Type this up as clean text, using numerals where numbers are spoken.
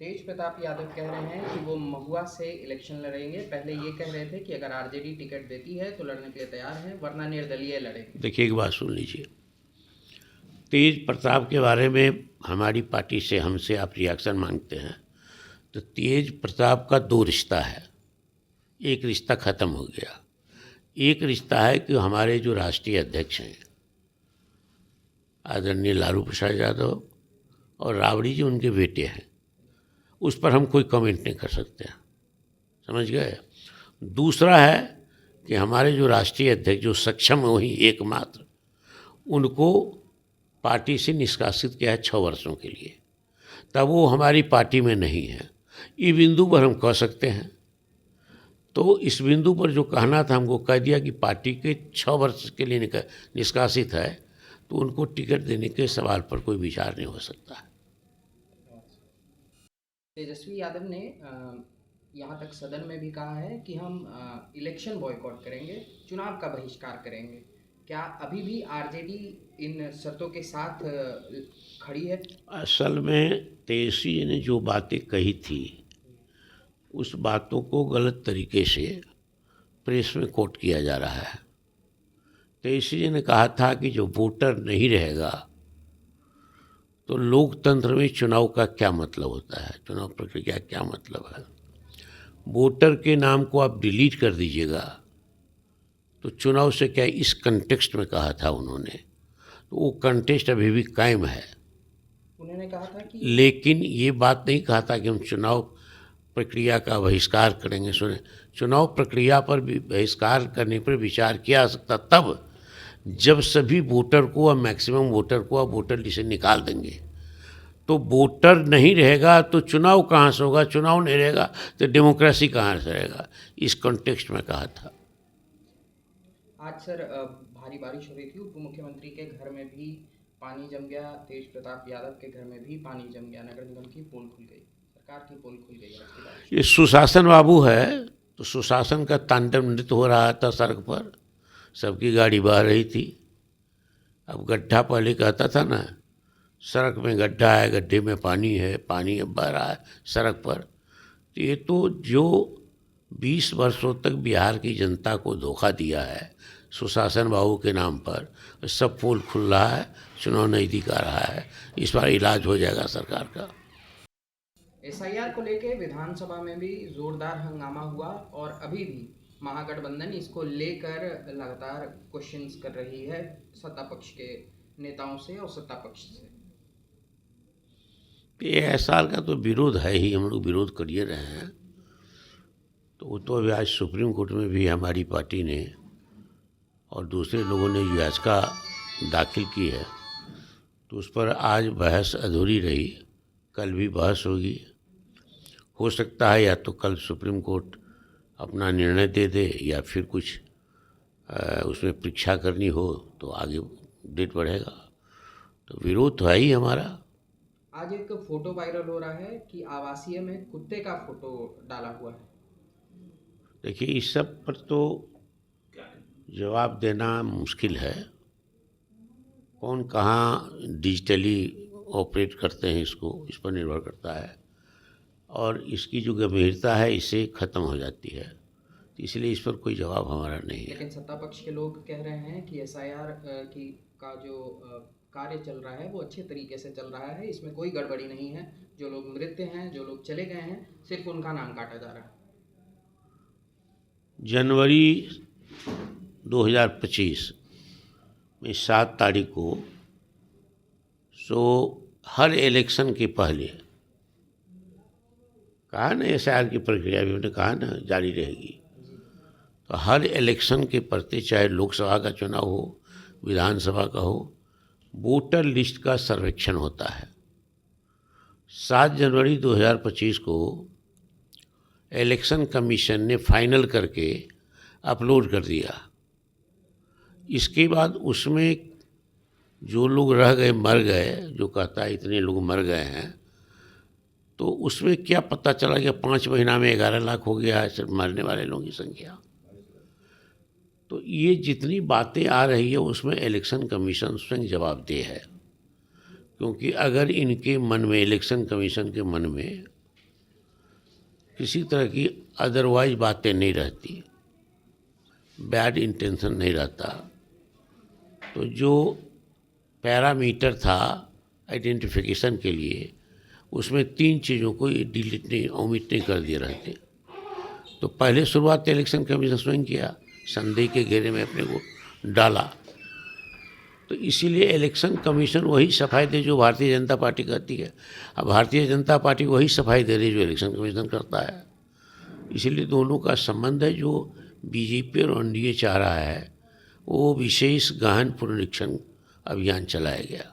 तेज प्रताप यादव कह रहे हैं कि वो महुआ से इलेक्शन लड़ेंगे। पहले ये कह रहे थे कि अगर आरजेडी टिकट देती है तो लड़ने के लिए तैयार हैं, वरना निर्दलीय लड़ेंगे। देखिए, एक बात सुन लीजिए। तेज प्रताप के बारे में हमारी पार्टी से हमसे आप रिएक्शन मांगते हैं, तो तेज प्रताप का दो रिश्ता है। एक रिश्ता ख़त्म हो गया। एक रिश्ता है कि हमारे जो राष्ट्रीय अध्यक्ष हैं आदरणीय लालू प्रसाद यादव और राबड़ी जी उनके बेटे हैं, उस पर हम कोई कमेंट नहीं कर सकते हैं, समझ गए। दूसरा है कि हमारे जो राष्ट्रीय अध्यक्ष जो सक्षम है वही एकमात्र, उनको पार्टी से निष्कासित किया है 6 वर्षों के लिए, तब वो हमारी पार्टी में नहीं है। ये बिंदु पर हम कह सकते हैं। तो इस बिंदु पर जो कहना था हमको कह दिया कि पार्टी के 6 वर्ष के लिए निष्कासित है, तो उनको टिकट देने के सवाल पर कोई विचार नहीं हो सकता है। तेजस्वी यादव ने यहाँ तक सदन में भी कहा है कि हम इलेक्शन बॉयकॉट करेंगे, चुनाव का बहिष्कार करेंगे। क्या अभी भी आरजेडी इन शर्तों के साथ खड़ी है? असल में तेजस्वी जी ने जो बातें कही थी उस बातों को गलत तरीके से प्रेस में कोट किया जा रहा है। तेजस्वी जी ने कहा था कि जो वोटर नहीं रहेगा तो लोकतंत्र में चुनाव का क्या मतलब होता है, चुनाव प्रक्रिया क्या मतलब है। वोटर के नाम को आप डिलीट कर दीजिएगा तो चुनाव से क्या, इस कंटेक्स्ट में कहा था उन्होंने, तो वो कंटेक्स्ट अभी भी कायम है। उन्होंने कहा था कि लेकिन ये बात नहीं कहा था कि हम चुनाव प्रक्रिया का बहिष्कार करेंगे। सुने, चुनाव प्रक्रिया पर भी बहिष्कार करने पर विचार किया जा सकता तब जब सभी वोटर को और मैक्सिमम वोटर को आप वोटर लिस्ट से निकाल देंगे। तो वोटर नहीं रहेगा तो चुनाव कहाँ से होगा, चुनाव नहीं रहेगा तो डेमोक्रेसी कहाँ से रहेगा, इस कॉन्टेक्स्ट में कहा था। आज सर भारी बारिश हो रही थी, उप मुख्यमंत्री के घर में भी पानी जम गया, तेज प्रताप यादव के घर में भी पानी जम गया, नगर निगम की पोल खुल गई, सरकार की पोल खुल गई आज की बारिश। ये सुशासन बाबू है, तो सुशासन का तांडव नृत्य हो रहा था सड़क पर, सबकी गाड़ी बह रही थी। अब गड्ढा पहले कहता था ना, सड़क में गड्ढा है, गड्ढे में पानी है, पानी अब बह रहा है सड़क पर। तो ये तो जो 20 वर्षों तक बिहार की जनता को धोखा दिया है सुशासन बाबू के नाम पर, सब पोल खुल रहा है, चुनाव नज़दीक आ रहा है, इस बार इलाज हो जाएगा सरकार का। एसआईआर को लेकर विधानसभा में भी जोरदार हंगामा हुआ और अभी भी महागठबंधन इसको लेकर लगातार क्वेश्चंस कर रही है सत्ता पक्ष के नेताओं से और सत्ता पक्ष से। एसआर का तो विरोध है ही, हम लोग विरोध करिए रहे हैं। तो वो तो अभी आज सुप्रीम कोर्ट में भी हमारी पार्टी ने और दूसरे लोगों ने जो याचिका दाखिल की है, तो उस पर आज बहस अधूरी रही, कल भी बहस होगी। हो सकता है या तो कल सुप्रीम कोर्ट अपना निर्णय दे दे या फिर कुछ उसमें परीक्षा करनी हो तो आगे डेट बढ़ेगा। तो विरोध तो है ही हमारा। आज एक फोटो वायरल हो रहा है कि आवासीय में कुत्ते का फोटो डाला हुआ है। देखिए, इस सब पर तो जवाब देना मुश्किल है। कौन कहाँ डिजिटली ऑपरेट करते हैं इसको, इस पर निर्भर करता है, और इसकी जो गंभीरता है इससे ख़त्म हो जाती है, तो इसलिए इस पर कोई जवाब हमारा नहीं है। लेकिन सत्ता पक्ष के लोग कह रहे हैं कि एसआईआर की का जो कार्य चल रहा है वो अच्छे तरीके से चल रहा है, इसमें कोई गड़बड़ी नहीं है। जो लोग मृत हैं, जो लोग चले गए हैं, सिर्फ उनका नाम काटा जा रहा है। जनवरी 2025 में 7 तारीख को हर इलेक्शन के पहले कहा ना, एसआईआर की प्रक्रिया भी हमने कहा ना जारी रहेगी। तो हर इलेक्शन के प्रति, चाहे लोकसभा का चुनाव हो, विधानसभा का हो, वोटर लिस्ट का सर्वेक्षण होता है। 7 जनवरी 2025 को इलेक्शन कमीशन ने फाइनल करके अपलोड कर दिया। इसके बाद उसमें जो लोग रह गए, मर गए, जो कहता है इतने लोग मर गए हैं, तो उसमें क्या पता चला कि 5 महीना में 11 लाख हो गया है सिर्फ मरने वाले लोगों की संख्या। तो ये जितनी बातें आ रही है उसमें इलेक्शन कमीशन स्वयं जवाबदेह है, क्योंकि अगर इनके मन में, इलेक्शन कमीशन के मन में किसी तरह की अदरवाइज बातें नहीं रहती, बैड इंटेंशन नहीं रहता। तो जो पैरामीटर था आइडेंटिफिकेशन के लिए, उसमें 3 चीज़ों को डिलीट नहीं, ओमिट नहीं कर दिए रहते। तो पहले शुरुआत इलेक्शन कमीशन स्वयं किया, संदेह के घेरे में अपने को डाला। तो इसीलिए इलेक्शन कमीशन वही सफाई दे जो भारतीय जनता पार्टी करती है। अब भारतीय जनता पार्टी वही सफाई दे रही है जो इलेक्शन कमीशन करता है। इसीलिए दोनों का संबंध है। जो बीजेपी और एनडीए चाह रहा है वो विशेष गहन पुनरीक्षण अभियान चलाया गया।